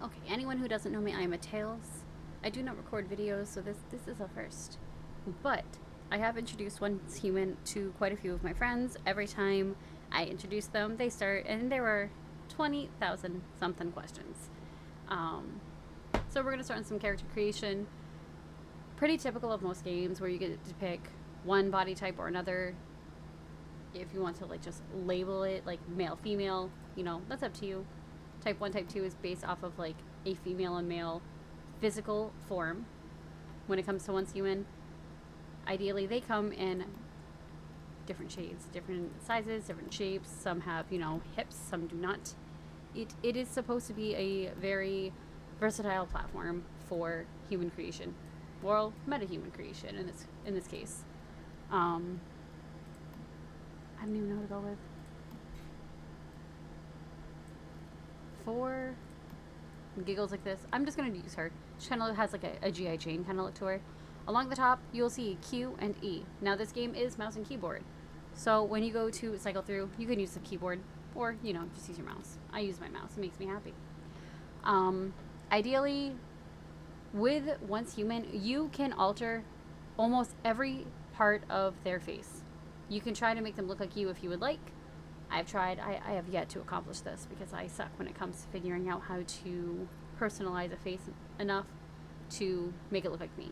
Okay, anyone who doesn't know me, I am a Tails. I do not record videos, so this is a first. But I have introduced Once Human to quite a few of my friends. Every time I introduce them, they start, and there were 20,000 something questions. So we're going to start on some character creation. Pretty typical of most games where you get to pick one body type or another. If you want to like just label it like male, female, you know, that's up to you. Type 1, Type 2 is based off of like a female and male physical form. When it comes to Once Human, ideally they come in different shades, different sizes, different shapes. Some have, you know, hips, some do not. It is supposed to be a very versatile platform for human creation. Well, meta-human creation in this case. I don't even know what to go with. For giggles like this, I'm just going to use her. She kind of has like a GI Jane kind of look to her. Along the top, you'll see Q and E. Now, this game is mouse and keyboard. So when you go to cycle through, you can use the keyboard or, you know, just use your mouse. I use my mouse. It makes me happy. Ideally, with Once Human, you can alter almost every part of their face. You can try to make them look like you if you would like. I've tried. I have yet to accomplish this because I suck when it comes to figuring out how to personalize a face enough to make it look like me.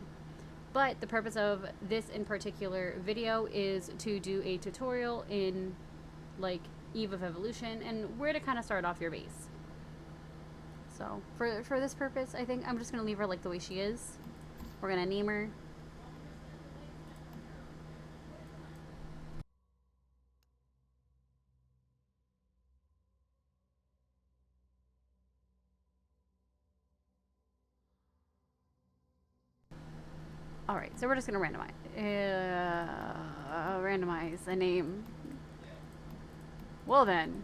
But the purpose of this in particular video is to do a tutorial in like Eve of Evolution and where to kind of start off your base. So for this purpose, I think I'm just going to leave her like the way she is. We're going to name her. Alright, so we're just going to randomize a name. Well then,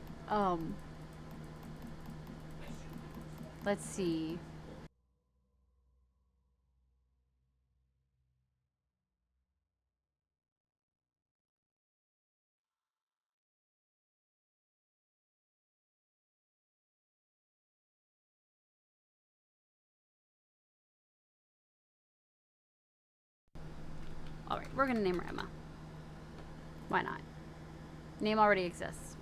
let's see. Alright, we're going to name her Emma. Why not? Name already exists.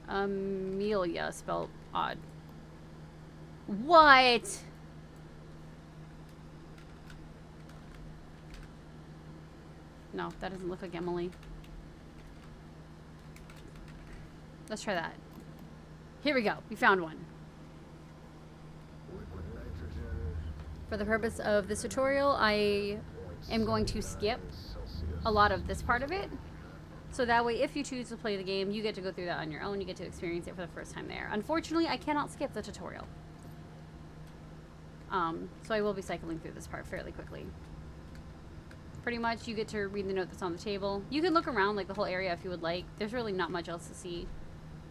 Amelia, spelled odd. What? No, that doesn't look like Emily. Let's try that. Here we go. We found one. For the purpose of this tutorial, I am going to skip a lot of this part of it. So that way, if you choose to play the game, you get to go through that on your own. You get to experience it for the first time there. Unfortunately, I cannot skip the tutorial. So I will be cycling through this part fairly quickly. Pretty much, you get to read the note that's on the table. You can look around like the whole area if you would like. There's really not much else to see.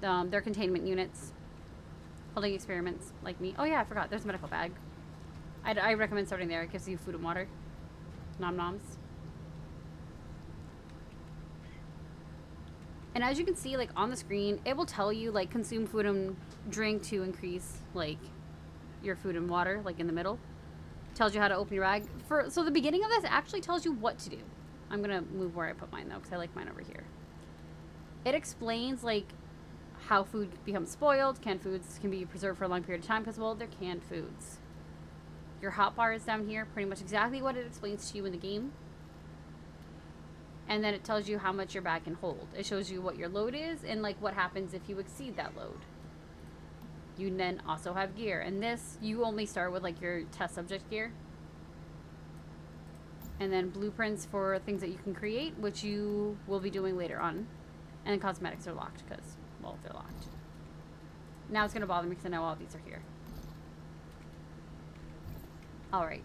They're containment units. Holding experiments, like me. Oh yeah, I forgot. There's a medical bag. I recommend starting there. It gives you food and water. Nom noms. And as you can see, like on the screen, it will tell you like consume food and drink to increase like your food and water, like in the middle. Tells you how to open your bag. So the beginning of this actually tells you what to do. I'm gonna move where I put mine though, because I like mine over here. It explains like how food becomes spoiled. Canned foods can be preserved for a long period of time because, well, they're canned foods. Your hot bar is down here, pretty much exactly what it explains to you in the game. And then it tells you how much your bag can hold. It shows you what your load is and like what happens if you exceed that load. You then also have gear. And this, you only start with like your test subject gear. And then blueprints for things that you can create, which you will be doing later on. And then cosmetics are locked because, well, they're locked. Now it's going to bother me because I know all these are here. Alright.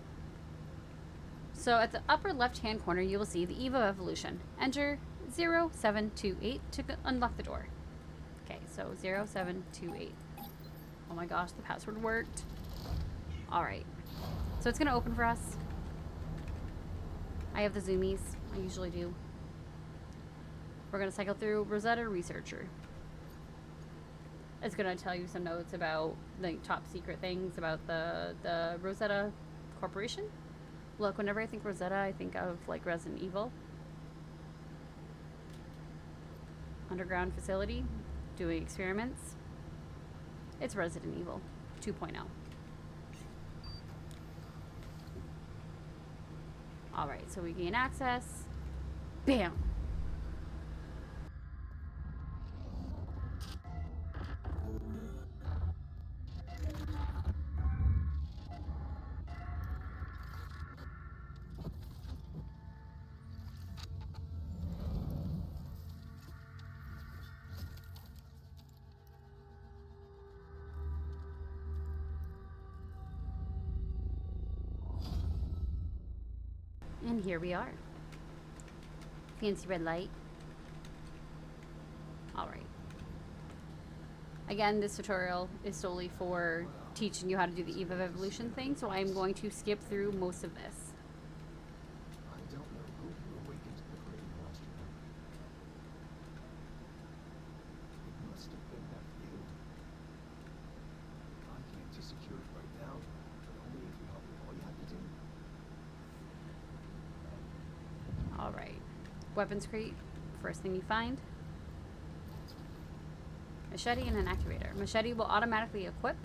So at the upper left-hand corner, you will see the Eve of Evolution. Enter 0728 to unlock the door. Okay, so 0728. Oh my gosh, the password worked. Alright. So it's going to open for us. I have the zoomies. I usually do. We're going to cycle through Rosetta Researcher. It's gonna tell you some notes about like top secret things about the Rosetta Corporation. Look, whenever I think Rosetta, I think of like Resident Evil. Underground facility, doing experiments. It's Resident Evil 2.0. Alright, so we gain access. Bam! And here we are. Fancy red light. Alright. Again, this tutorial is solely for teaching you how to do the Eve of Evolution thing, so I'm going to skip through most of this. I don't know who awakened the great monster. It must have been that you. I can't just secure it right now, but only if you help me. All you have to do. Alright. Weapons crate. First thing you find. Machete and an activator. Machete will automatically equip.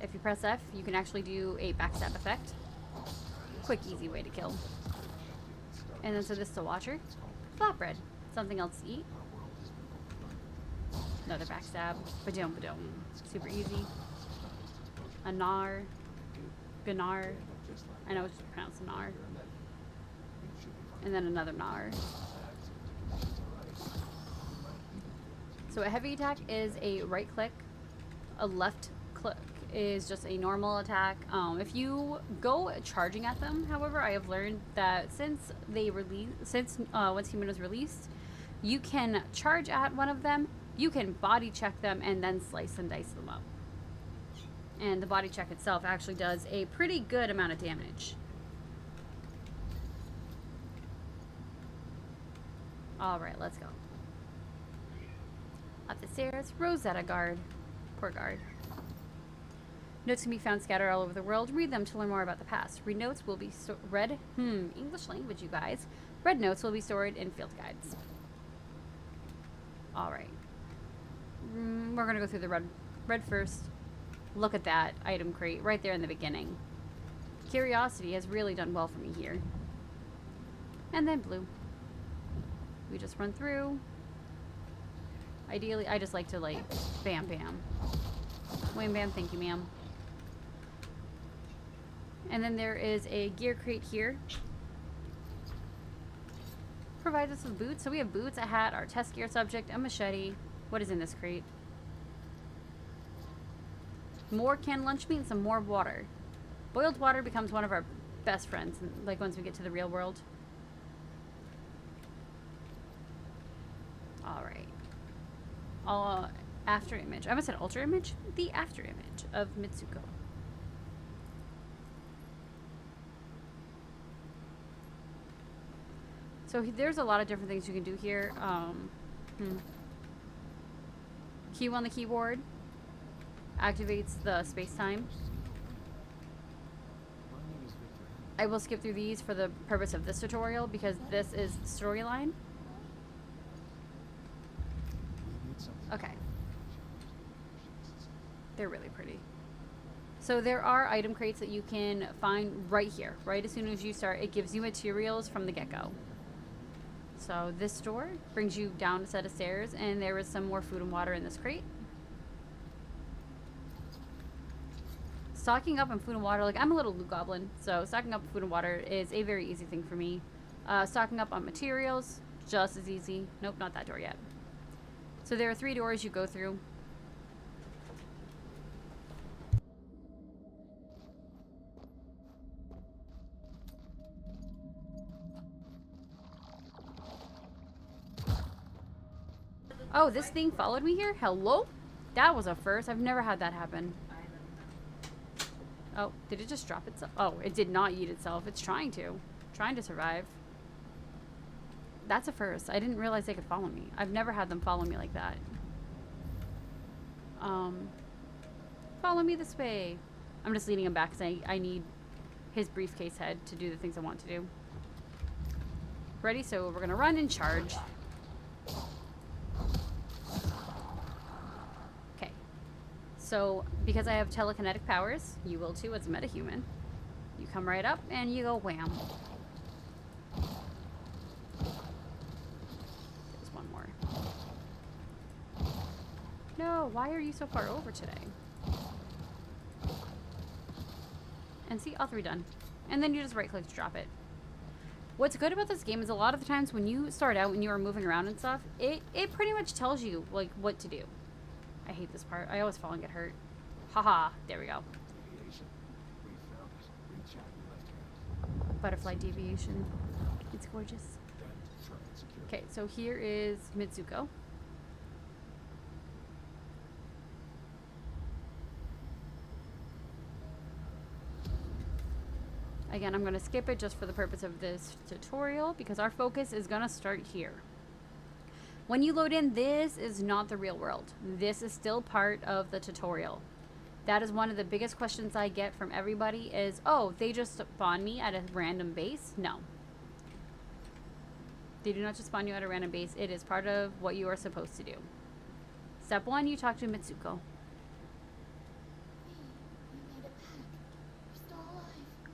If you press F, you can actually do a backstab effect. Quick, easy way to kill. And then so this is a watcher. Flatbread. Something else to eat. Another backstab. Ba-dum, ba-dum. Super easy. A gnar. Gnar. I know it's pronounced gnar. And then another gnar. So a heavy attack is a right click. A left click is just a normal attack. If you go charging at them, however, I have learned that since once human was released, you can charge at one of them, you can body check them, and then slice and dice them up. And the body check itself actually does a pretty good amount of damage. Alright, let's go. Up the stairs, Rosetta guard. Poor guard. Notes can be found scattered all over the world. Read them to learn more about the past. Read notes will be read. English language, you guys. Read notes will be stored in field guides. Alright. We're going to go through the red first. Look at that item crate right there in the beginning. Curiosity has really done well for me here. And then blue. We just run through. Ideally, I just like to like, bam, bam. Wham, bam, thank you, ma'am. And then there is a gear crate here. Provides us with boots. So we have boots, a hat, our test gear subject, a machete. What is in this crate? More canned lunch meat and some more water. Boiled water becomes one of our best friends, like once we get to the real world. Alright. After image. I almost said ultra image. The after image of Mitsuko. So there's a lot of different things you can do here. Q on the keyboard activates the space-time. I will skip through these for the purpose of this tutorial because this is storyline. Okay. They're really pretty. So there are item crates that you can find right here. Right as soon as you start, it gives you materials from the get-go. So this door brings you down a set of stairs, and there is some more food and water in this crate. Stocking up on food and water, like I'm a little loot goblin, so stocking up on food and water is a very easy thing for me. Stocking up on materials, just as easy. Nope, not that door yet. So there are 3 doors you go through. Oh, this thing followed me here? Hello? That was a first. I've never had that happen. Oh, did it just drop itself? Oh, it did not eat itself. It's trying to. Trying to survive. That's a first. I didn't realize they could follow me. I've never had them follow me like that. Follow me this way. I'm just leading him back because I need his briefcase head to do the things I want to do. Ready? So we're going to run and charge. Okay. So because I have telekinetic powers, you will too as a metahuman. You come right up and you go wham. There's one more. No, why are you so far over today? And see, all three done. And then you just right click to drop it. What's good about this game is a lot of the times when you start out and you are moving around and stuff, it pretty much tells you like what to do. I hate this part. I always fall and get hurt. Haha, there we go. Deviation. We found it. Reach out your left hand. Butterfly deviation. It's gorgeous. Then try and secure. Okay, so here is Mitsuko. Again, I'm going to skip it just for the purpose of this tutorial because our focus is going to start here. When you load in, this is not the real world. This is still part of the tutorial. That is one of the biggest questions I get from everybody is, oh, they just spawn me at a random base? No. They do not just spawn you at a random base. It is part of what you are supposed to do. Step 1, you talk to Mitsuko.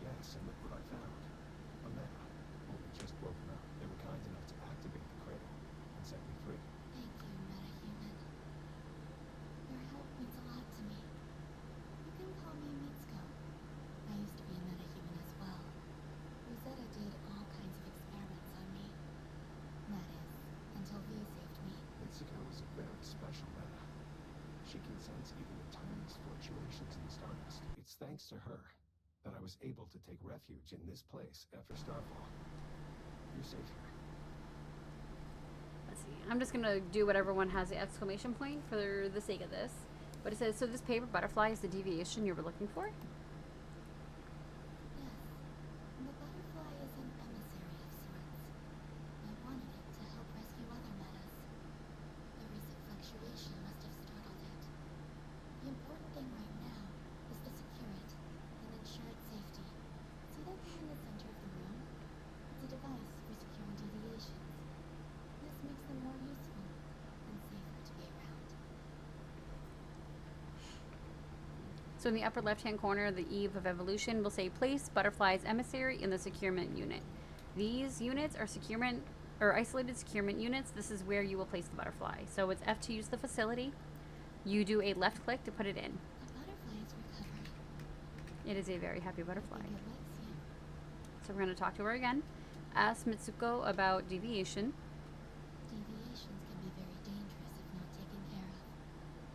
Yes, and look what I found. A meta. Only just woken up. They were kind enough to activate the cradle and set me free. Thank you, metahuman. Your help means a lot to me. You can call me Mitsuko. I used to be a metahuman as well. Rosetta did all kinds of experiments on me. That is, until V saved me. Mitsuko is a very special meta. She can sense even the tiniest fluctuations in the stardust. It's thanks to her that I was able to take refuge in this place after Starfall. You're safe here. Let's see. I'm just going to do what everyone has the exclamation point for the sake of this. But it says, so this paper butterfly is the deviation you were looking for? Yes, and the butterfly is an emissary of sorts. I wanted it to help rescue other metas. The recent fluctuation must have startled it. The important thing right now is to secure it and ensure its safety. See that thing in the center of the room? It's a device for securing deviations. This makes them more useful and safer to be around. So in the upper left-hand corner, the Eve of Evolution will say, place butterfly's emissary in the securement unit. These units are securement or isolated securement units. This is where you will place the butterfly. So it's F to use the facility. You do a left click to put it in. The butterfly is recovered. It is a very happy butterfly. I think it likes you. So we're going to talk to her again. Ask Mitsuko about deviation. Deviations can be very dangerous if not taken care of.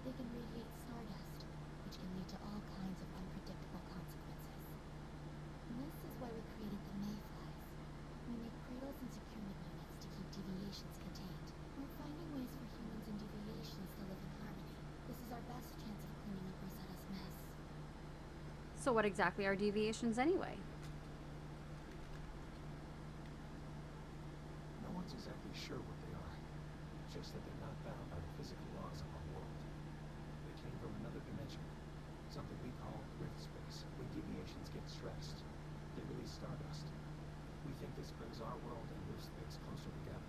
They can radiate stardust, which can lead to all kinds of unpredictable consequences. And this is why we created the mayflies. We make cradles and securement units to keep deviations contained. We're finding ways for humans and deviations to live in harmony. This is our best chance of cleaning up Rosetta's mess. So what exactly are deviations anyway? No one's exactly sure what they are. Just that they're not bound by the physical laws of our world. They came from another dimension. Something we call rift space. When deviations get stressed, they release stardust. We think this brings our world and rift space closer together.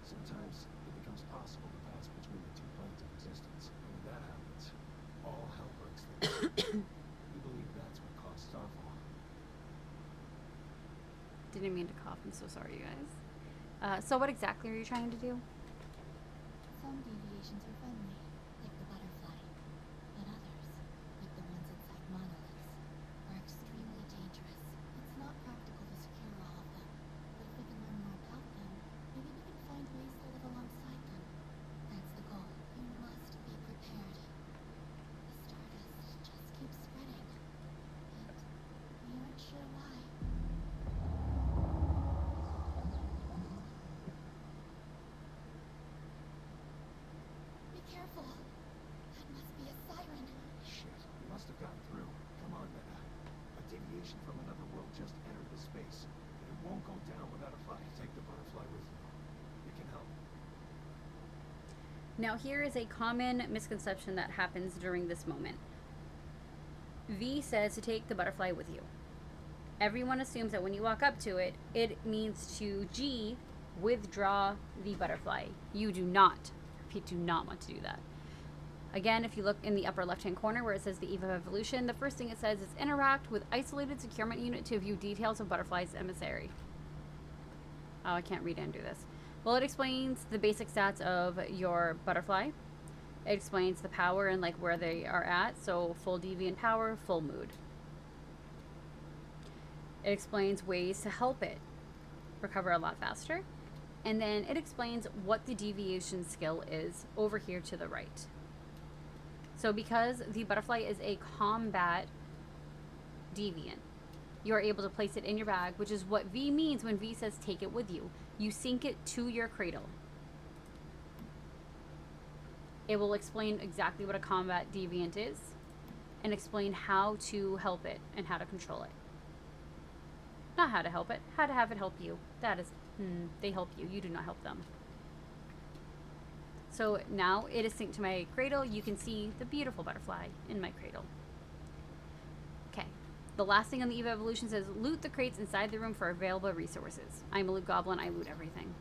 Sometimes it becomes possible to pass between the two planes of existence. And when that happens, all hell breaks loose. We believe that's what caused Starfall. Didn't mean to cough. I'm so sorry, you guys. So what exactly are you trying to do? Some deviations are friendly, like the butterfly. But others, like the ones inside monoliths, are extremely dangerous. It's not practical to secure all of them, but if we can learn more about them, maybe we can find ways to live alongside them. That's the goal. You must be prepared. The stardust just keeps spreading, and we aren't sure why. Be careful. Now, here is a common misconception that happens during this moment. V says to take the butterfly with you. Everyone assumes that when you walk up to it, it means to G, withdraw the butterfly. You do not, repeat, do not want to do that. Again, if you look in the upper left-hand corner where it says the Eve of Evolution, the first thing it says is interact with isolated securement unit to view details of butterfly's emissary. Oh, I can't read and do this. Well, it explains the basic stats of your butterfly. It explains the power and like where they are at. So full deviant power, full mood. It explains ways to help it recover a lot faster. And then it explains what the deviation skill is over here to the right. So because the butterfly is a combat deviant, you're able to place it in your bag, which is what V means when V says take it with you. You sink it to your cradle. It will explain exactly what a combat deviant is and explain how to help it and how to control it. Not how to help it, how to have it help you. That is, they help you. You do not help them. So now it is synced to my cradle. You can see the beautiful butterfly in my cradle. Okay. The last thing on the Eve Evolution says, loot the crates inside the room for available resources. I'm a loot goblin. I loot everything.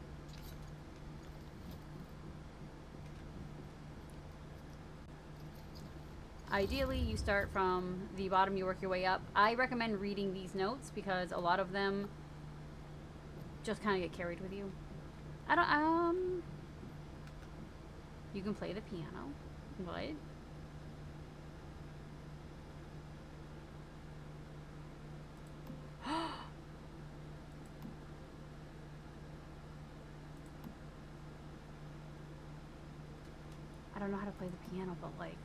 Ideally, you start from the bottom, you work your way up. I recommend reading these notes because a lot of them just kind of get carried with you. You can play the piano. What? I don't know how to play the piano, but like...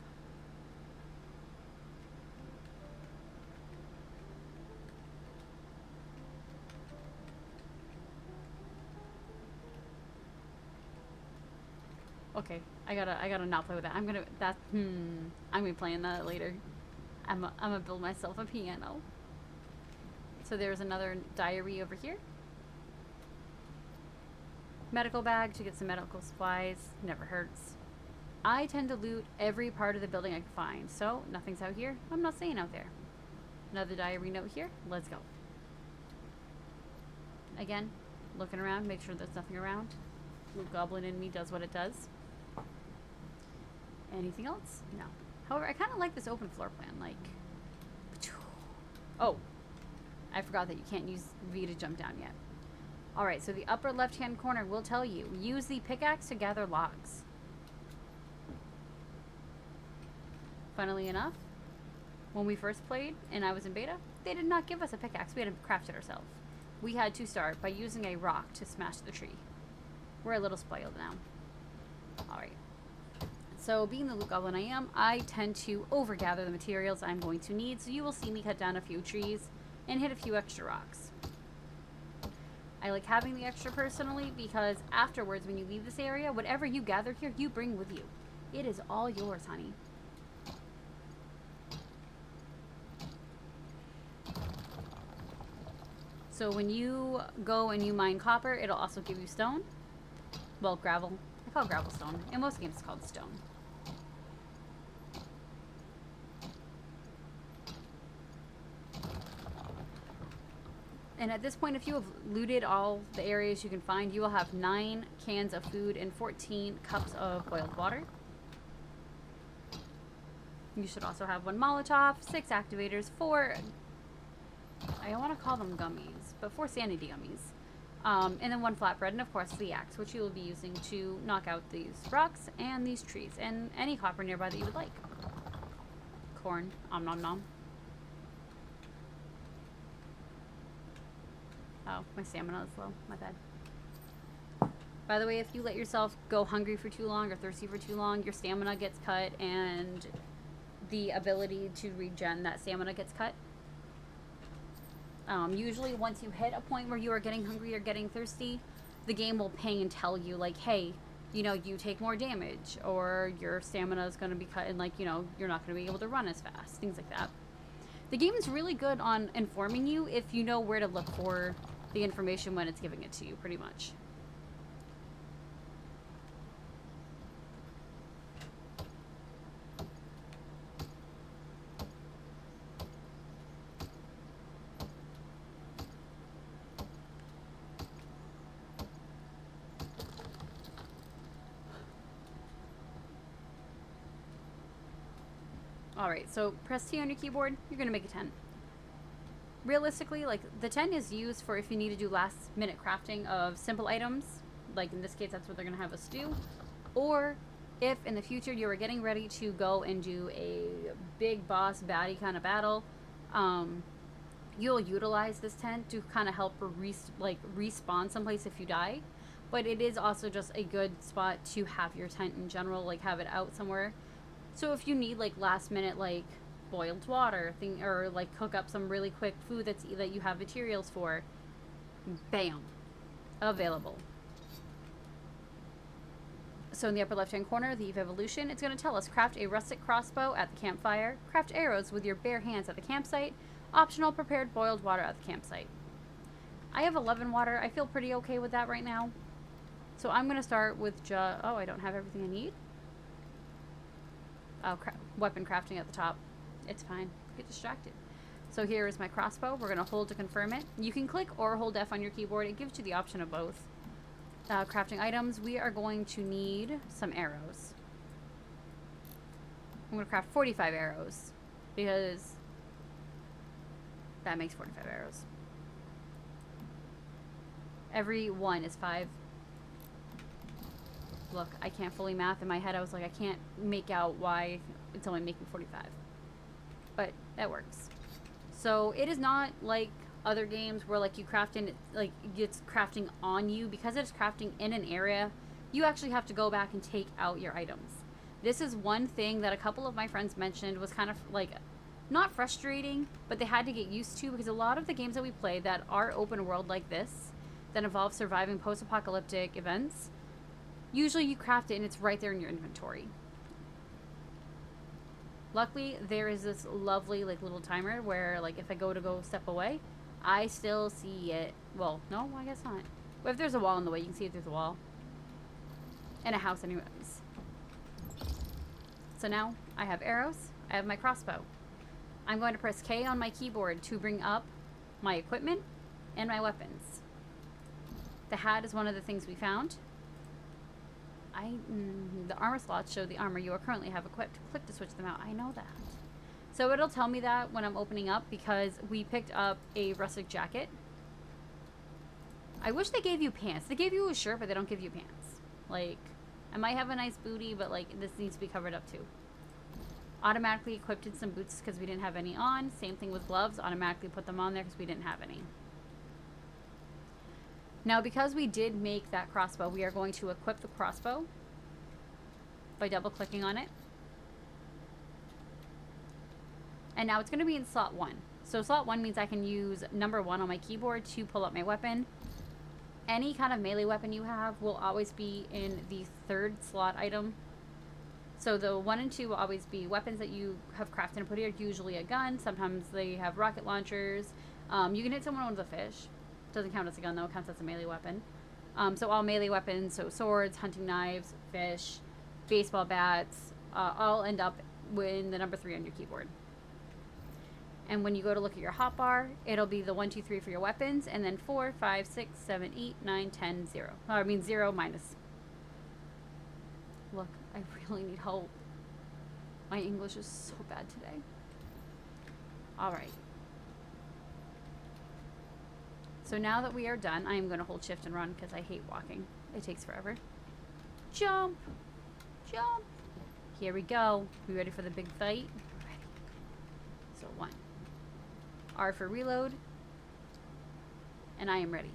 Okay, I gotta not play with that. I'm gonna be playing that later. I'm gonna build myself a piano. So there's another diary over here. Medical bag to get some medical supplies. Never hurts. I tend to loot every part of the building I can find. So nothing's out here. I'm not staying out there. Another diary note here. Let's go. Again, looking around, make sure there's nothing around. Blue Goblin in me does what it does. Anything else? No. However, I kind of like this open floor plan. Like, oh, I forgot that you can't use V to jump down yet. Alright, so the upper left-hand corner will tell you, use the pickaxe to gather logs. Funnily enough, when we first played and I was in beta, they did not give us a pickaxe. We had to craft it ourselves. We had to start by using a rock to smash the tree. We're a little spoiled now. Alright. So, being the loot goblin I am, I tend to overgather the materials I'm going to need, so you will see me cut down a few trees and hit a few extra rocks. I like having the extra personally because afterwards, when you leave this area, whatever you gather here, you bring with you. It is all yours, honey. So when you go and you mine copper, it'll also give you stone. Well, gravel. I call gravel stone. In most games, it's called stone. And at this point, if you have looted all the areas you can find, you will have 9 cans of food and 14 cups of boiled water. You should also have 1 Molotov, 6 activators, 4... I don't want to call them gummies, but 4 sanity gummies. And then 1 flatbread, and of course the axe, which you will be using to knock out these rocks and these trees, and any copper nearby that you would like. Corn, om nom nom. Oh, my stamina is low, my bad. By the way, if you let yourself go hungry for too long or thirsty for too long, your stamina gets cut, and the ability to regen that stamina gets cut. Usually once you hit a point where you are getting hungry or getting thirsty, the game will ping and tell you, like, hey, you know, you take more damage, or your stamina is going to be cut, and, like, you know, you're not going to be able to run as fast, things like that. The game is really good on informing you if you know where to look for the information when it's giving it to you, pretty much. Alright, so press T on your keyboard, you're gonna make a tent. Realistically, like, the tent is used for if you need to do last minute crafting of simple items. Like, in this case, that's what they're gonna have us do. Or if in the future you are getting ready to go and do a big boss baddie kind of battle, you'll utilize this tent to kind of help respawn someplace if you die. But it is also just a good spot to have your tent in general, like have it out somewhere. So if you need like last minute like boiled water thing, or like cook up some really quick food that you have materials for, bam, available. So in the upper left hand corner, the Eve Evolution, it's going to tell us craft a rustic crossbow at the campfire, craft arrows with your bare hands at the campsite, optional prepared boiled water at the campsite. I have 11 water. I feel pretty okay with that right now. So I'm going to start with oh, I don't have everything I need. Oh, weapon crafting at the top. It's fine. Get distracted. So here is my crossbow. We're going to hold to confirm it. You can click or hold F on your keyboard. It gives you the option of both. Crafting items. We are going to need some arrows. I'm going to craft 45 arrows because that makes 45 arrows. Every one is 5. Look, I can't fully math. In my head, I was like, I can't make out why it's only making 45. But that works. So it is not like other games where like you craft in, like it's crafting on you. Because it's crafting in an area, you actually have to go back and take out your items. This is one thing that a couple of my friends mentioned was kind of like not frustrating, but they had to get used to, because a lot of the games that we play that are open world like this, that involve surviving post-apocalyptic events, usually you craft it and it's right there in your inventory. Luckily, there is this lovely like little timer where like if I go step away, I still see it. Well, no, I guess not. But if there's a wall in the way, you can see it through the wall. And a house anyways. So now I have arrows, I have my crossbow. I'm going to press K on my keyboard to bring up my equipment and my weapons. The hat is one of the things we found. The armor slots show the armor you currently have equipped. Click to switch them out. I know that. So it'll tell me that when I'm opening up, because we picked up a rustic jacket. I wish they gave you pants. They gave you a shirt, but they don't give you pants. Like, I might have a nice booty, but like this needs to be covered up too. Automatically equipped in some boots because we didn't have any on. Same thing with gloves. Automatically put them on there because we didn't have any. Now, because we did make that crossbow, we are going to equip the crossbow by double-clicking on it. And now it's going to be in slot 1. So slot 1 means I can use number 1 on my keyboard to pull up my weapon. Any kind of melee weapon you have will always be in the 3rd slot item. So the 1 and 2 will always be weapons that you have crafted and put here, usually a gun. Sometimes they have rocket launchers. You can hit someone with a fish. Doesn't count as a gun though, it counts as a melee weapon. So all melee weapons, so swords, hunting knives, fish, baseball bats, all end up in the number 3 on your keyboard. And when you go to look at your hotbar, it'll be the 1, 2, 3 for your weapons, and then 4, 5, 6, 7, 8, 9, 10, 0. Oh, I mean 0 minus. Look, I really need help. My English is so bad today. Alright. So now that we are done, I am going to hold shift and run because I hate walking. It takes forever. Jump! Jump! Here we go. We ready for the big fight? Ready. So 1. R for reload. And I am ready.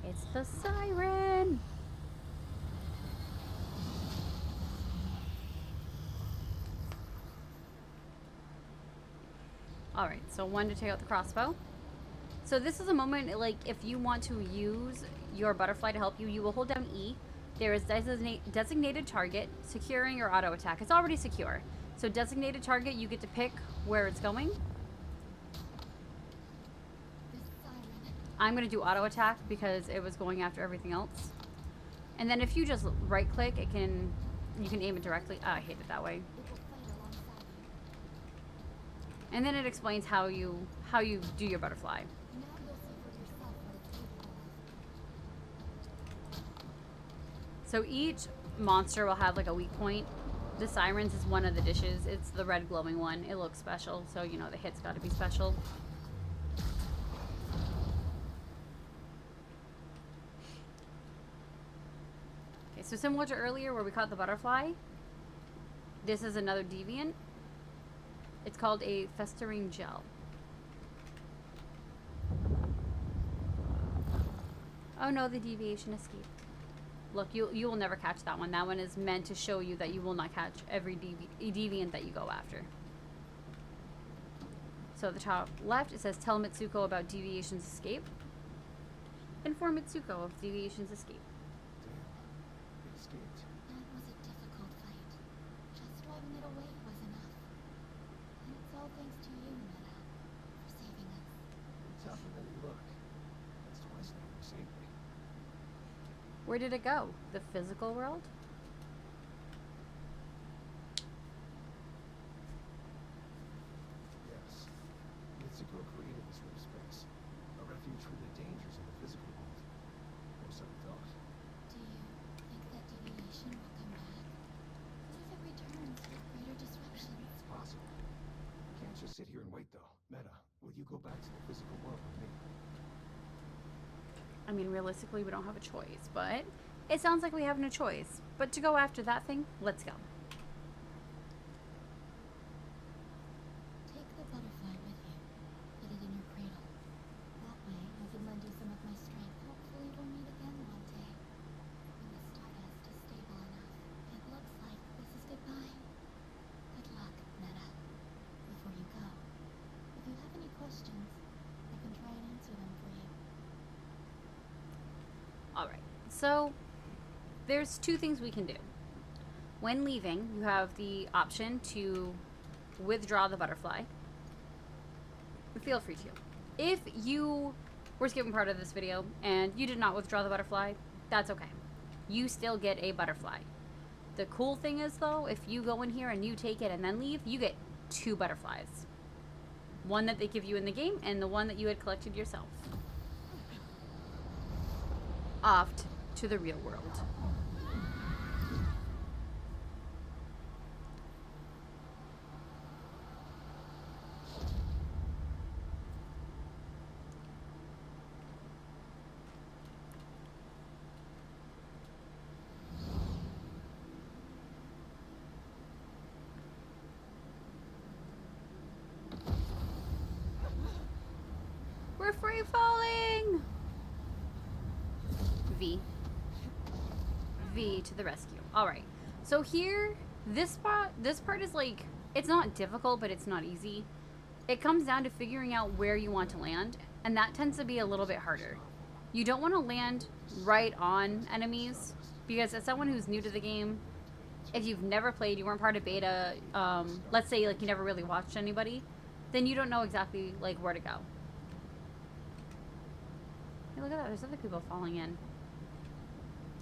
It's the siren! Alright, so 1 to take out the crossbow. So this is a moment, like, if you want to use your butterfly to help you, you will hold down E. There is designated target, securing or auto attack. It's already secure. So designated target, you get to pick where it's going. This siren. I'm going to do auto attack because it was going after everything else. And then if you just right click, you can aim it directly. Oh, I hate it that way. It will fight alongside you. And then it explains how you do your butterfly. Now you'll see for yourself what it's capable of. So each monster will have like a weak point. The sirens is one of the dishes. It's the red glowing one. It looks special, so you know the hit's got to be special. Okay, so similar to earlier where we caught the butterfly, this is another deviant. It's called a festering gel. Oh no, the deviation escaped. Look, you will never catch that one. That one is meant to show you that you will not catch every deviant that you go after. So at the top left, it says, tell Mitsuko about deviation's escape. Inform Mitsuko of deviation's escape. Damn. It escaped. That was a difficult fight. Just driving it away was enough. And it's all thanks to you, Meta, for saving us. You're tougher than you look. That's twice now you saved me. Where did it go? The physical world? Yes. Mitsuko created this rift space. A refuge from the dangers of the physical world. Or so we thought. Do you think that deviation will come back? What if it returns with greater disruptions? It's possible. Can't just sit here and wait though. Meta, will you go back to the physical world with me? I mean, realistically, we don't have a choice, but it sounds like we have no choice. But to go after that thing, let's go. Take the butterfly with you. Put it in your cradle. That way, I can lend you some of my strength. Hopefully we'll meet again one day. When the stardust is stable enough. It looks like this is goodbye. Good luck, Meta. Before you go, if you have any questions, I can try and answer them for you. Alright, so there's two things we can do. When leaving, you have the option to withdraw the butterfly. Feel free to. If you were skipping part of this video and you did not withdraw the butterfly, that's okay. You still get a butterfly. The cool thing is though, if you go in here and you take it and then leave, you get 2 butterflies. One that they give you in the game and the one that you had collected yourself. Off to the real world. We're free falling! V to the rescue. Alright. So here, this part is like, it's not difficult, but it's not easy. It comes down to figuring out where you want to land, and that tends to be a little bit harder. You don't want to land right on enemies, because as someone who's new to the game, if you've never played, you weren't part of beta, let's say like you never really watched anybody, then you don't know exactly like where to go. Hey, look at that, there's other people falling in.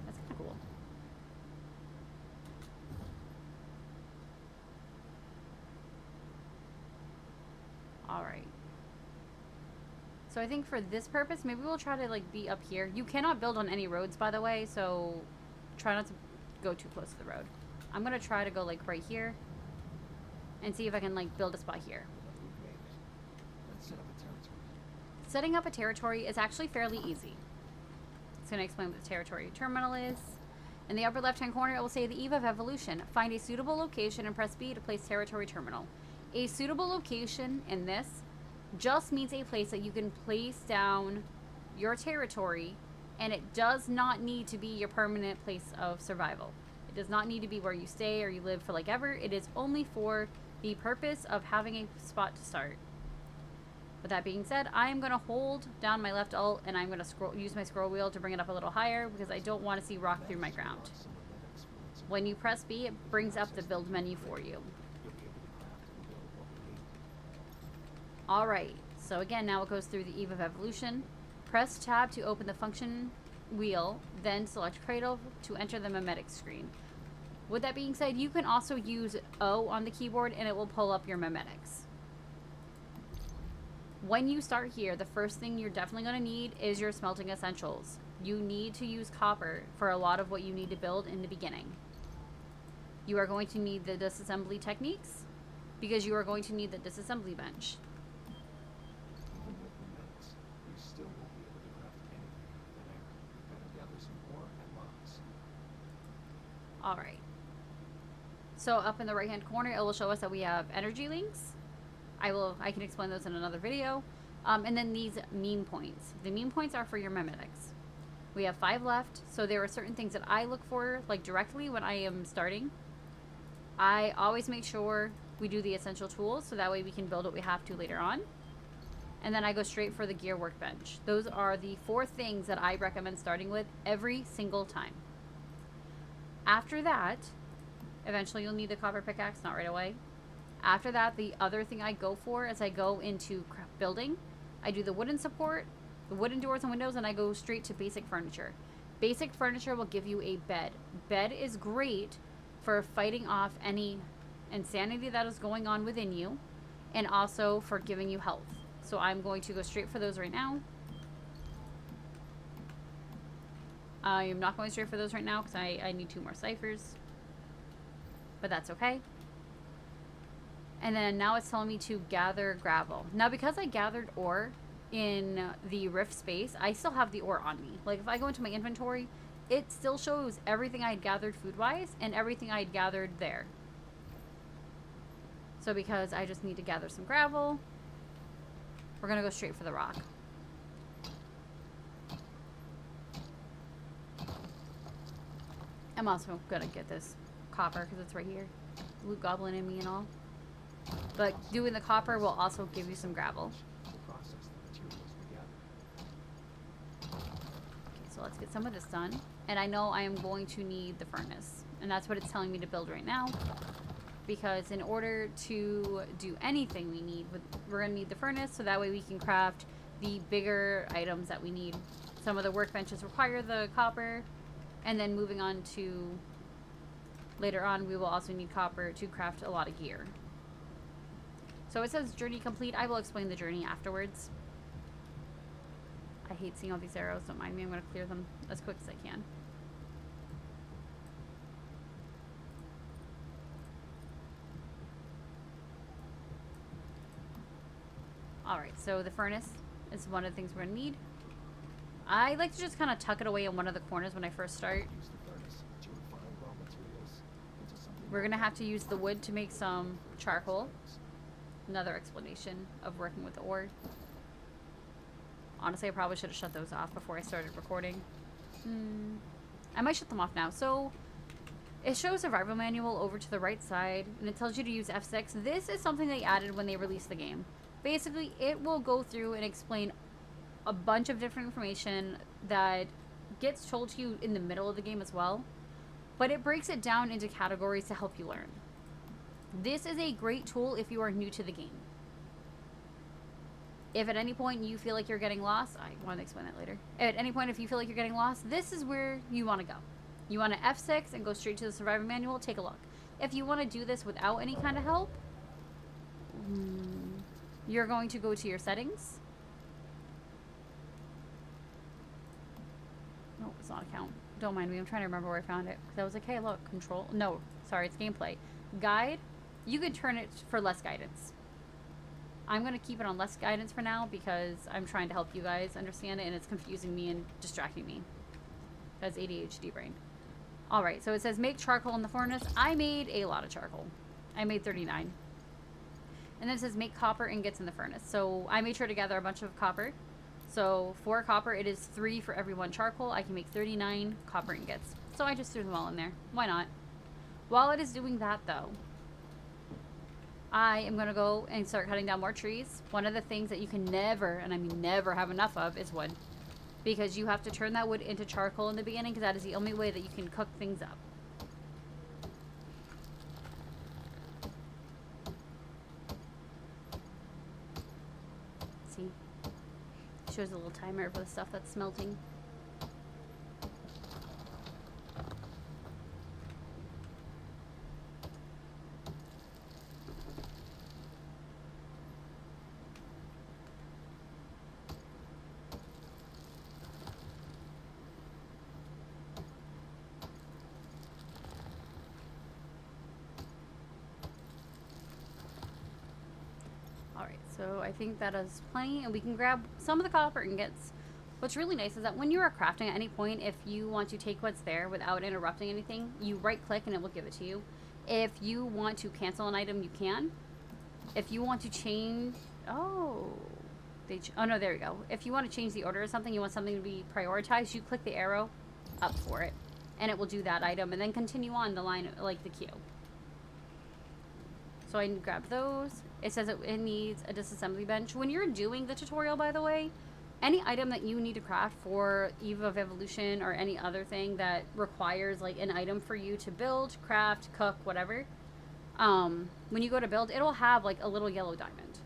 That's kind of cool. Alright. So I think for this purpose, maybe we'll try to like be up here. You cannot build on any roads, by the way, so try not to go too close to the road. I'm gonna try to go like right here and see if I can like build a spot here. We've made it. Let's set up a territory. Setting up a territory is actually fairly easy. It's going to explain what the territory terminal is. In the upper left-hand corner, it will say the Eve of Evolution. Find a suitable location and press B to place territory terminal. A suitable location in this just means a place that you can place down your territory, and it does not need to be your permanent place of survival. It does not need to be where you stay or you live for like ever. It is only for the purpose of having a spot to start. With that being said, I am going to hold down my left alt and I'm going to use my scroll wheel to bring it up a little higher because I don't want to see rock through my ground. When you press B, it brings up the build menu for you. Alright, so again, now it goes through the Eve of Evolution. Press tab to open the function wheel, then select Cradle to enter the mimetic screen. With that being said, you can also use O on the keyboard and it will pull up your mimetics. When you start here, the first thing you're definitely going to need is your smelting essentials. You need to use copper for a lot of what you need to build in the beginning. You are going to need the disassembly techniques because you are going to need the disassembly bench. Even with mimetics, you still won't be able to craft anything out of thin air. You've got to gather some ore and logs. Alright. So up in the right hand corner, it will show us that we have energy links. I can explain those in another video. And then these meme points. The meme points are for your mimetics. We have 5 left, so there are certain things that I look for, like directly when I am starting. I always make sure we do the essential tools, so that way we can build what we have to later on. And then I go straight for the gear workbench. Those are the 4 things that I recommend starting with every single time. After that, eventually you'll need the copper pickaxe, not right away. After that, the other thing I go for is I go into building. I do the wooden support, the wooden doors and windows, and I go straight to basic furniture. Basic furniture will give you a bed. Bed is great for fighting off any insanity that is going on within you, and also for giving you health. So I'm going to go straight for those right now. I am not going straight for those right now because I need 2 more ciphers. But that's okay. And then now it's telling me to gather gravel. Now because I gathered ore in the rift space, I still have the ore on me. Like if I go into my inventory, it still shows everything I had gathered food-wise and everything I had gathered there. So because I just need to gather some gravel, we're going to go straight for the rock. I'm also going to get this copper because it's right here. Loot goblin in me and all. But doing the copper will also give you some gravel. Okay, so let's get some of this done. And I know I am going to need the furnace. And that's what it's telling me to build right now. Because in order to do anything we're going to need the furnace. So that way we can craft the bigger items that we need. Some of the workbenches require the copper. And then moving on to later on, we will also need copper to craft a lot of gear. So it says journey complete. I will explain the journey afterwards. I hate seeing all these arrows. Don't mind me. I'm going to clear them as quick as I can. Alright, so the furnace is one of the things we're going to need. I like to just kind of tuck it away in one of the corners when I first start. We're going to have to use the wood to make some charcoal. Another explanation of working with the ore. Honestly, I probably should have shut those off before I started recording. I might shut them off now. So, it shows survival manual over to the right side, and it tells you to use F6. This is something they added when they released the game. Basically, it will go through and explain a bunch of different information that gets told to you in the middle of the game as well. But it breaks it down into categories to help you learn. This is a great tool if you are new to the game. If at any point you feel like you're getting lost, I want to explain that later. At any point if you feel like you're getting lost, this is where you want to go. You want to F6 and go straight to the survivor manual, take a look. If you want to do this without any kind of help, you're going to go to your settings. No, it's not account. Don't mind me, I'm trying to remember where I found it. Because I was like, hey look, control. No, sorry, it's gameplay. Guide, you can turn it for less guidance. I'm going to keep it on less guidance for now because I'm trying to help you guys understand it and it's confusing me and distracting me. That's ADHD brain. Alright, so it says make charcoal in the furnace. I made a lot of charcoal. I made 39. And then it says make copper ingots in the furnace. So I made sure to gather a bunch of copper. So for copper, it is 3 for every 1 charcoal. I can make 39 copper ingots. So I just threw them all in there. Why not? While it is doing that, though, I am going to go and start cutting down more trees. One of the things that you can never, and I mean never, have enough of is wood. Because you have to turn that wood into charcoal in the beginning, because that is the only way that you can cook things up. See? It shows a little timer for the stuff that's smelting. Alright, so I think that is plenty, and we can grab some of the copper ingots. What's really nice is that when you are crafting at any point, if you want to take what's there without interrupting anything, you right click and it will give it to you. If you want to cancel an item, you can. If you want to change... Oh, oh no, there we go. If you want to change the order of something, you want something to be prioritized, you click the arrow up for it, and it will do that item, and then continue on the line, like the queue. So I can grab those. It says it needs a disassembly bench. When you're doing the tutorial, by the way, any item that you need to craft for Eve of Evolution or any other thing that requires like an item for you to build, craft, cook, whatever, when you go to build, it'll have like a little yellow diamond.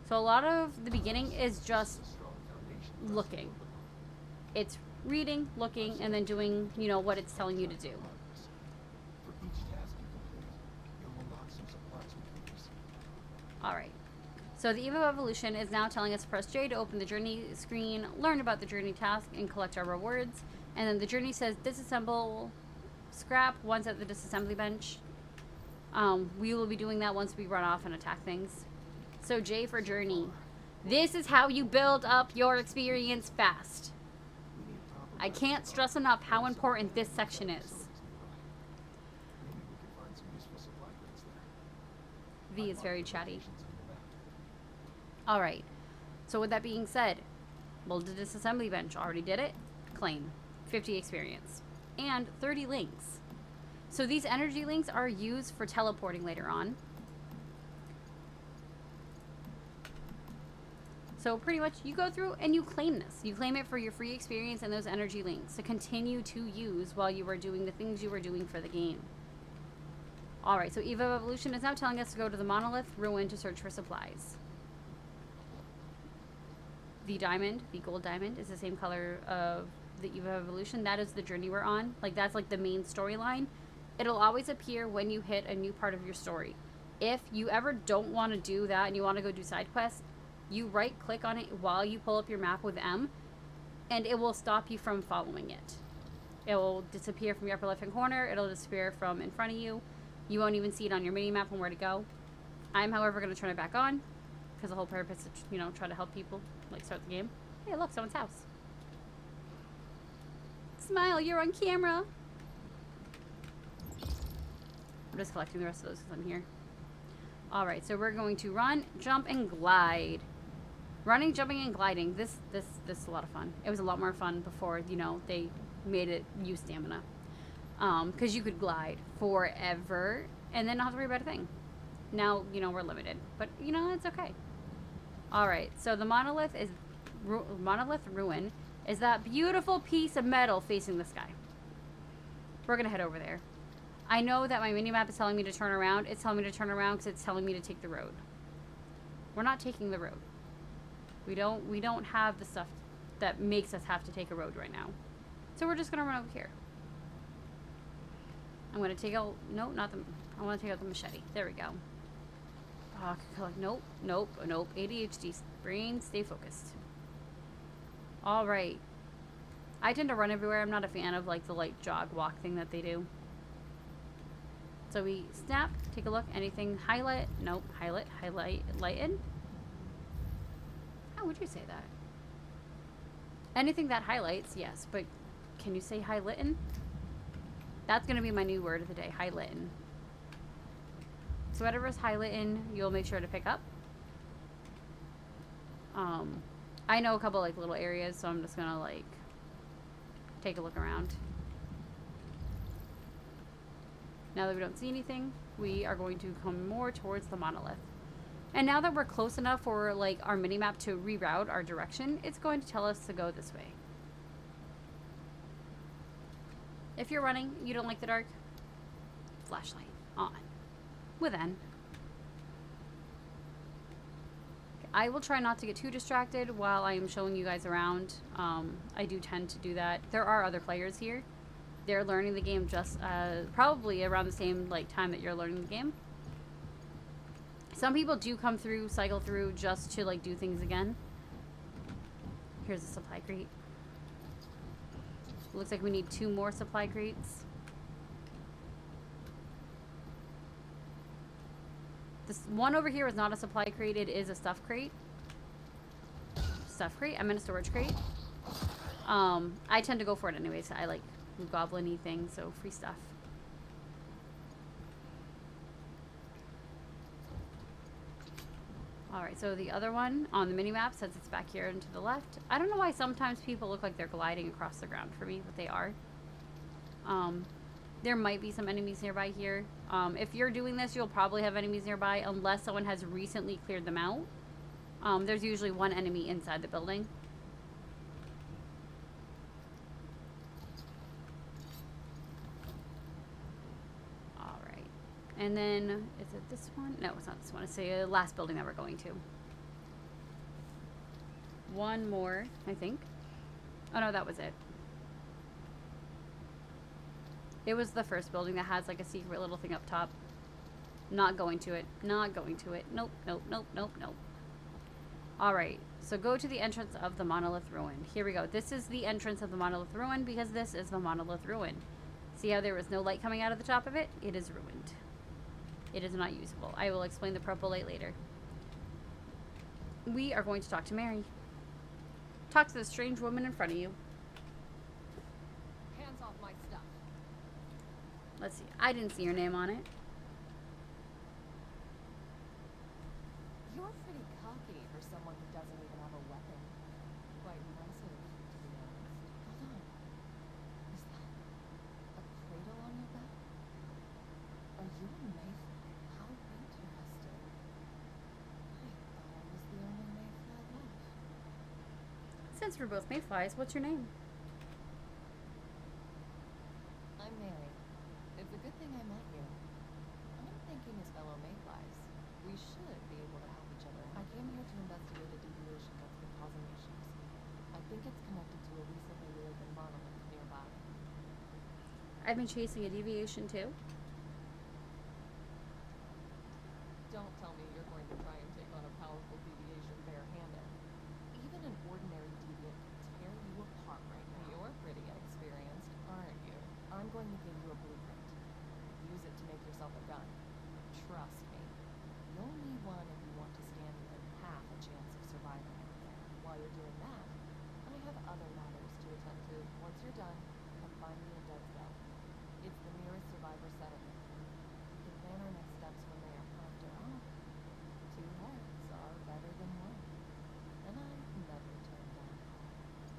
So a lot of the beginning is just looking. It's reading, looking, and then doing, you know, what it's telling you to do. Alright, so the Eve of Evolution is now telling us to press J to open the journey screen, learn about the journey task, and collect our rewards. And then the journey says disassemble scrap once at the disassembly bench. We will be doing that once we run off and attack things. So J for journey. This is how you build up your experience fast. I can't stress enough how important this section is. V is very chatty. Alright, so with that being said, build a disassembly bench. Already did it. Claim 50 experience and 30 links. So these energy links are used for teleporting later on. So pretty much you go through and you claim this. You claim it for your free experience and those energy links to continue to use while you are doing the things you were doing for the game. Alright, so Eve of Evolution is now telling us to go to the Monolith Ruin to search for supplies. The diamond, the gold diamond, is the same color of the Eve of Evolution. That is the journey we're on. Like, that's like the main storyline. It'll always appear when you hit a new part of your story. If you ever don't want to do that and you want to go do side quests, you right click on it while you pull up your map with M, and it will stop you from following it. It will disappear from your upper left hand corner. It'll disappear from in front of you. You won't even see it on your mini map on where to go. I'm, however, going to turn it back on because the whole purpose is to, you know, try to help people, like, start the game. Hey, look, someone's house. Smile, you're on camera. I'm just collecting the rest of those because I'm here. Alright, so we're going to run, jump, and glide. Running, jumping, and gliding. This is a lot of fun. It was a lot more fun before, you know, they made it use stamina. Because you could glide forever and then not have to worry about a thing. Now, you know, we're limited. But, you know, it's okay. Alright, so the Monolith Ruin is that beautiful piece of metal facing the sky. We're going to head over there. I know that my minimap is telling me to turn around. It's telling me to turn around because it's telling me to take the road. We're not taking the road. We don't have the stuff that makes us have to take a road right now. So we're just going to run over here. I'm going to take out... No, not the... I want to take out the machete. There we go. Oh, nope, nope, nope. ADHD. Brain, stay focused. Alright. I tend to run everywhere. I'm not a fan of, like, the light jog walk thing that they do. So we snap, take a look, anything highlight, nope, highlighted. How would you say that? Anything that highlights, yes, but can you say highlightin'? That's gonna be my new word of the day, highlightin'. So whatever's highlightin', you'll make sure to pick up. I know a couple like little areas, so I'm just gonna like take a look around. Now that we don't see anything, we are going to come more towards the monolith. And now that we're close enough for like our mini-map to reroute our direction, it's going to tell us to go this way. If you're running, you don't like the dark, flashlight on. With N. I will try not to get too distracted while I am showing you guys around. I do tend to do that. There are other players here. They're learning the game just probably around the same like time that you're learning the game. Some people do come through, cycle through just to like do things again. Here's a supply crate. Looks like we need 2 more supply crates. This one over here is not a supply crate, it is a stuff crate. Stuff crate? I'm in a storage crate. I tend to go for it anyways. I like goblin-y things, so free stuff. Alright, so the other one on the mini-map says it's back here and to the left. I don't know why sometimes people look like they're gliding across the ground for me, but they are. There might be some enemies nearby here. If you're doing this, you'll probably have enemies nearby unless someone has recently cleared them out. There's usually 1 enemy inside the building. Alright. And then, is it this one? No, it's not this one. It's the last building that we're going to. 1 more, I think. Oh no, that was it. It was the first building that has like a secret little thing up top. Not going to it. Not going to it. Nope, nope, nope, nope, nope. Alright, so go to the entrance of the monolith ruin. Here we go. This is the entrance of the monolith ruin because this is the monolith ruin. See how there was no light coming out of the top of it? It is ruined. It is not usable. I will explain the purple light later. We are going to talk to Mary. Talk to the strange woman in front of you. Hands off my stuff. Let's see. I didn't see your name on it. You're pretty cocky for someone who doesn't even have a weapon. Quite impressive, to be honest. Hold on. Is that a cradle on your back? Are you a mayfly? How interesting. I thought I was the only mayfly left. Since we're both mayflies, what's your name? I'm Mary. It's a good thing I met you. I'm thinking as fellow mayflies, we should be able to help each other. I came here to investigate a deviation that's been causing issues. I think it's connected to a recently reopened monolith nearby. I've been chasing a deviation too. Don't tell me you're going to try and take on a powerful deviation barehanded. Even an ordinary deviant could tear you apart right now. You're pretty experienced, aren't you? I'm going to give you a blueprint. Use it to make yourself a gun. Trust me. You'll need one if you want to stand even half a chance of surviving out there. While you're doing that, I have other matters to attend to. Once you're done, come find me in Deadsville. It's the nearest survivor settlement. We can plan our next steps from there. After all, 2 heads are better than 1. And I never turn down calls.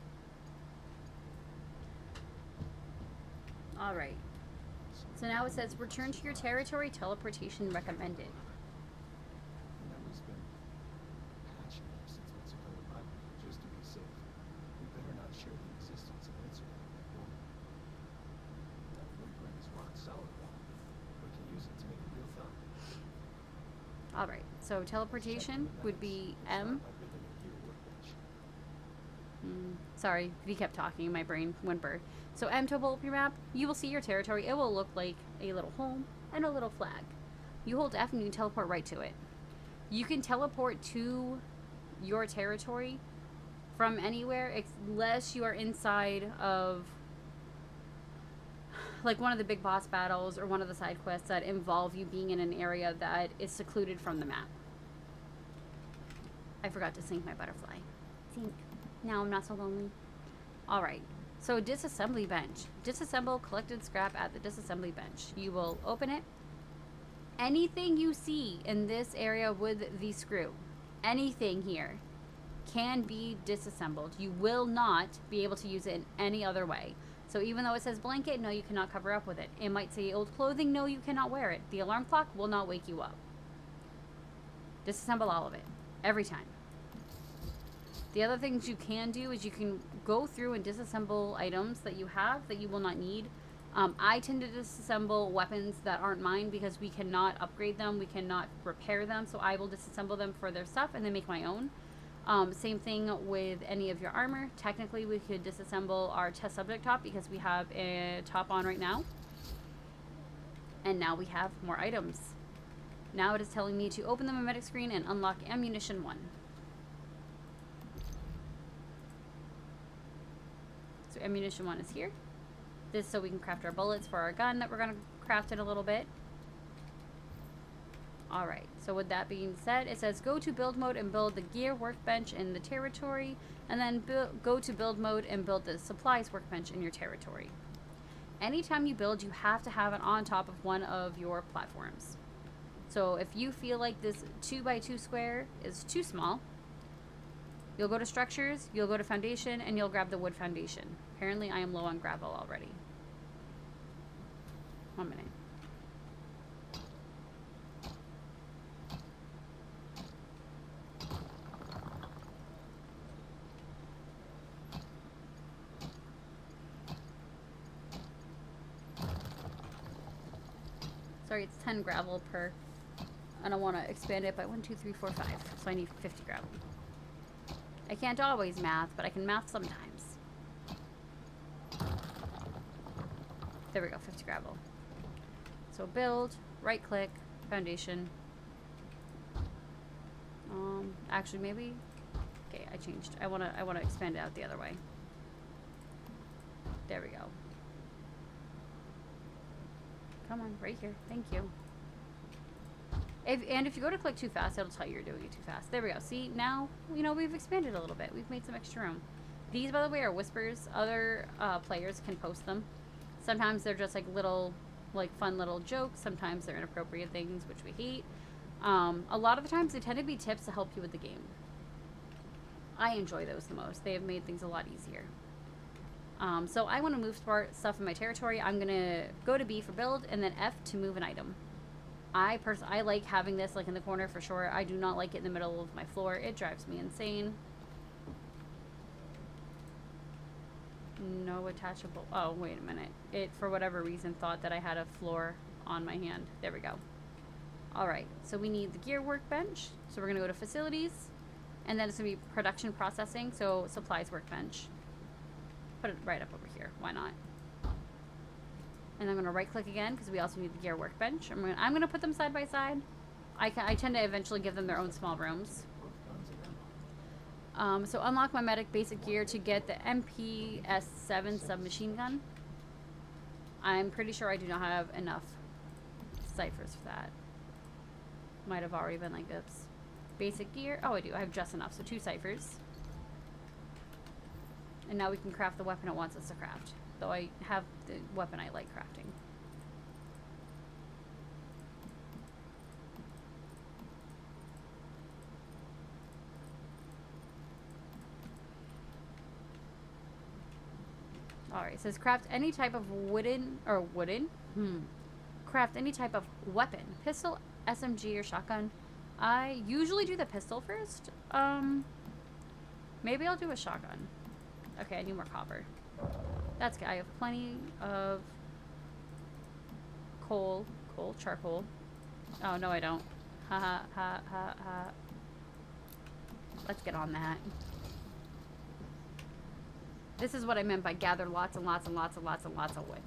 Alright. So now it says, return to your territory, teleportation recommended. Memory's been patching ever since Mexico arrived, just to be safe. We better not share the existence of an incident in that building. That blueprint is rock solid, though. We can use it to make a real thumb. Alright, so teleportation would be M. Sorry, if you kept talking, my brain went burr. So M to pull up your map, you will see your territory. It will look like a little home and a little flag. You hold F and you can teleport right to it. You can teleport to your territory from anywhere unless you are inside of like one of the big boss battles or one of the side quests that involve you being in an area that is secluded from the map. I forgot to sync my butterfly. Sync. Now I'm not so lonely. Alright, so disassembly bench. Disassemble collected scrap at the disassembly bench. You will open it. Anything you see in this area with the screw, anything here, can be disassembled. You will not be able to use it in any other way. So even though it says blanket, no, you cannot cover up with it. It might say old clothing, no, you cannot wear it. The alarm clock will not wake you up. Disassemble all of it. Every time. The other things you can do is you can go through and disassemble items that you have that you will not need. I tend to disassemble weapons that aren't mine because we cannot upgrade them. We cannot repair them. So I will disassemble them for their stuff and then make my own. Same thing with any of your armor. Technically, we could disassemble our test subject top because we have a top on right now. And now we have more items. Now it is telling me to open the mimetic screen and unlock ammunition 1. So ammunition 1 is here. This is so we can craft our bullets for our gun that we're going to craft in a little bit. Alright, so with that being said, it says go to build mode and build the gear workbench in the territory, and then go to build mode and build the supplies workbench in your territory. Anytime you build, you have to have it on top of one of your platforms. So if you feel like this 2x2 square is too small, you'll go to structures, you'll go to foundation, and you'll grab the wood foundation. Apparently I am low on gravel already. 1 minute. Sorry, it's 10 gravel per. I don't want to expand it by 1, 2, 3, 4, 5. So I need 50 gravel. I can't always math, but I can math sometimes. There we go, 50 gravel. So build, right click, foundation. Actually maybe. Okay, I changed. I wanna expand it out the other way. There we go. Come on, right here. Thank you. If you go to click too fast, it'll tell you you're doing it too fast. There we go. See, now, you know, we've expanded a little bit. We've made some extra room. These, by the way, are whispers. Other players can post them. Sometimes they're just like little, like fun little jokes. Sometimes they're inappropriate things, which we hate. A lot of the times they tend to be tips to help you with the game. I enjoy those the most. They have made things a lot easier. So I want to move stuff in my territory. I'm going to go to B for build and then F to move an item. I like having this like in the corner for sure. I do not like it in the middle of my floor. It drives me insane. No attachable. Oh, wait a minute. It, for whatever reason, thought that I had a floor on my hand. There we go. All right. So we need the gear workbench. So we're going to go to facilities. And then it's going to be production processing. So supplies workbench. Put it right up over here. Why not? And I'm going to right click again because we also need the gear workbench. I'm going to put them side by side. I tend to eventually give them their own small rooms. So unlock my medic basic gear to get the MPS-7 submachine gun. I'm pretty sure I do not have enough ciphers for that. Might have already been like this. Basic gear. Oh, I do. I have just enough. So 2 ciphers. And now we can craft the weapon it wants us to craft. Though I have the weapon I like crafting. Alright, it says craft any type of craft any type of weapon. Pistol, SMG, or shotgun. I usually do the pistol first. Maybe I'll do a shotgun. Okay, I need more copper. That's good. I have plenty of charcoal. Oh, no, I don't. Ha ha ha ha ha. Let's get on that. This is what I meant by gather lots and lots and lots and lots and lots of wood.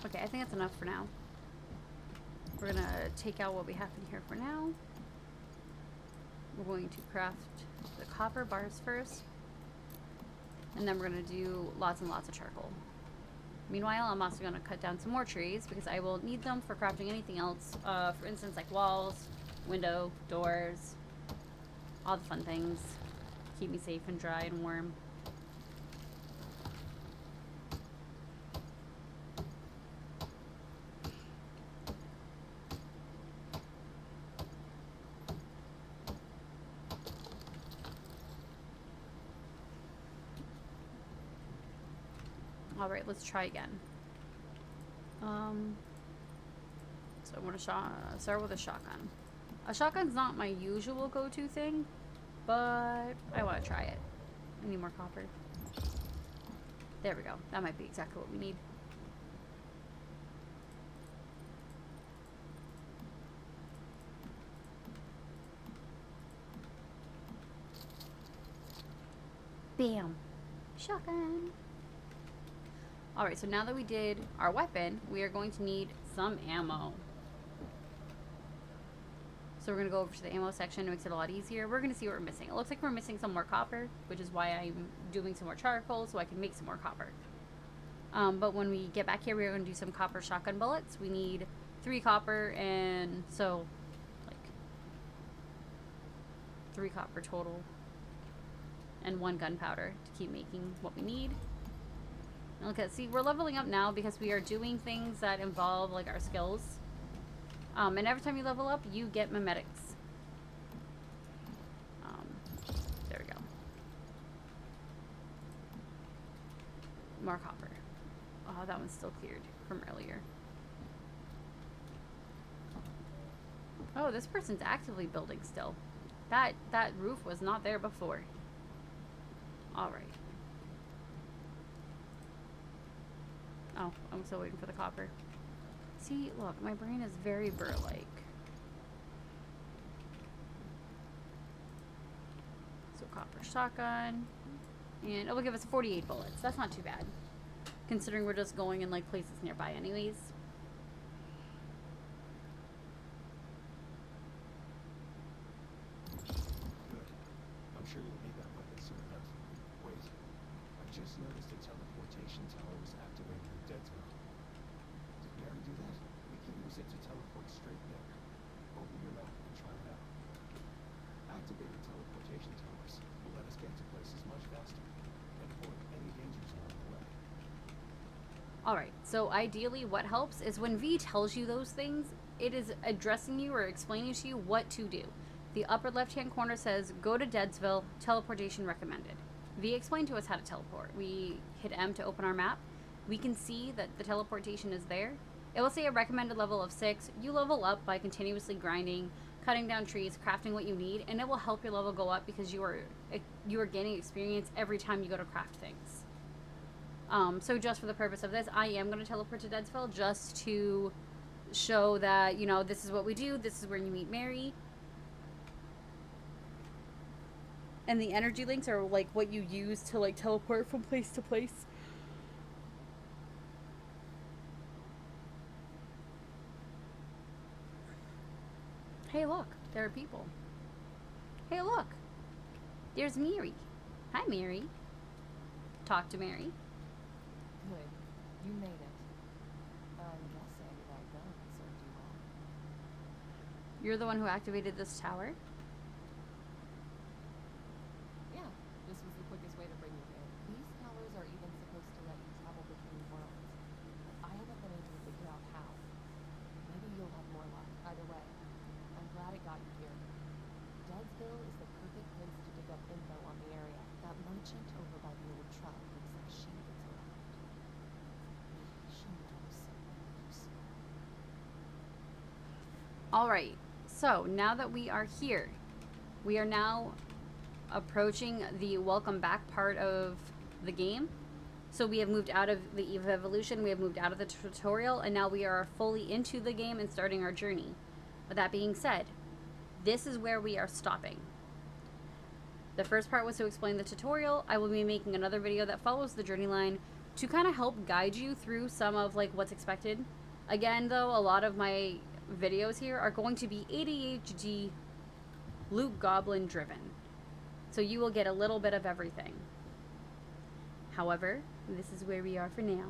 Okay, I think that's enough for now. We're gonna take out what we have in here for now. We're going to craft the copper bars first. And then we're going to do lots and lots of charcoal. Meanwhile, I'm also going to cut down some more trees because I will need them for crafting anything else. For instance, like walls, window, doors, all the fun things. Keep me safe and dry and warm. All right, let's try again. So I want to start with a shotgun. A shotgun's not my usual go-to thing, but I want to try it. I need more copper. There we go. That might be exactly what we need. Bam. Shotgun. Alright, so now that we did our weapon, we are going to need some ammo. So we're going to go over to the ammo section. It makes it a lot easier. We're going to see what we're missing. It looks like we're missing some more copper, which is why I'm doing some more charcoal so I can make some more copper. But when we get back here, we're going to do some copper shotgun bullets. We need 3 copper, and so, like, 3 copper total. And 1 gunpowder to keep making what we need. Okay, see, we're leveling up now because we are doing things that involve, like, our skills. And every time you level up, you get memetics. There we go. More copper. Oh, that one's still cleared from earlier. Oh, this person's actively building still. That roof was not there before. Alright. Oh, I'm still waiting for the copper. See, look, my brain is very burr-like. So copper shotgun. And it will give us 48 bullets. That's not too bad. Considering we're just going in, like, places nearby anyways. Good. I'm sure you'll need that weapon soon enough. Wait. I just noticed a teleportation tower was activated in Deadsville. Did Mary do that? We can use it to teleport straight there. Open your map and try it out. Activating teleportation towers will let us get to places much faster and avoid any dangers along the way. Alright, so ideally what helps is when V tells you those things, it is addressing you or explaining to you what to do. The upper left-hand corner says, go to Deadsville, teleportation recommended. V explained to us how to teleport. We hit M to open our map. We can see that the teleportation is there. It will say a recommended level of 6. You level up by continuously grinding, cutting down trees, crafting what you need, and it will help your level go up because you are gaining experience every time you go to craft things. So just for the purpose of this, I am going to teleport to Deadsville just to show that, you know, this is what we do. This is where you meet Mary. And the energy links are, like, what you use to, like, teleport from place to place. Hey, look. There are people. Hey, look. There's Mary. Hi, Mary. Talk to Mary. Good. You made it. I'm guessing that gun served you well. You're the one who activated this tower? Yeah, this was the quickest way to bring you here. These towers are even supposed to let you travel between worlds. I haven't been able to figure out how. Maybe you'll have more luck. Either way, I'm glad it got you here. Deadsville is the perfect place to dig up info on the area. That merchant over by the old truck looks like she gets around. Maybe she knows someone useful. Alright, so now that we are here, we are now approaching the welcome back part of the game. So we have moved out of the Eve of Evolution, we have moved out of the tutorial, and now we are fully into the game and starting our journey. With that being said, this is where we are stopping. The first part was to explain the tutorial. I will be making another video that follows the journey line to kind of help guide you through some of, like, what's expected. Again, though, a lot of my videos here are going to be ADHD Luke Goblin driven. So you will get a little bit of everything. However, this is where we are for now.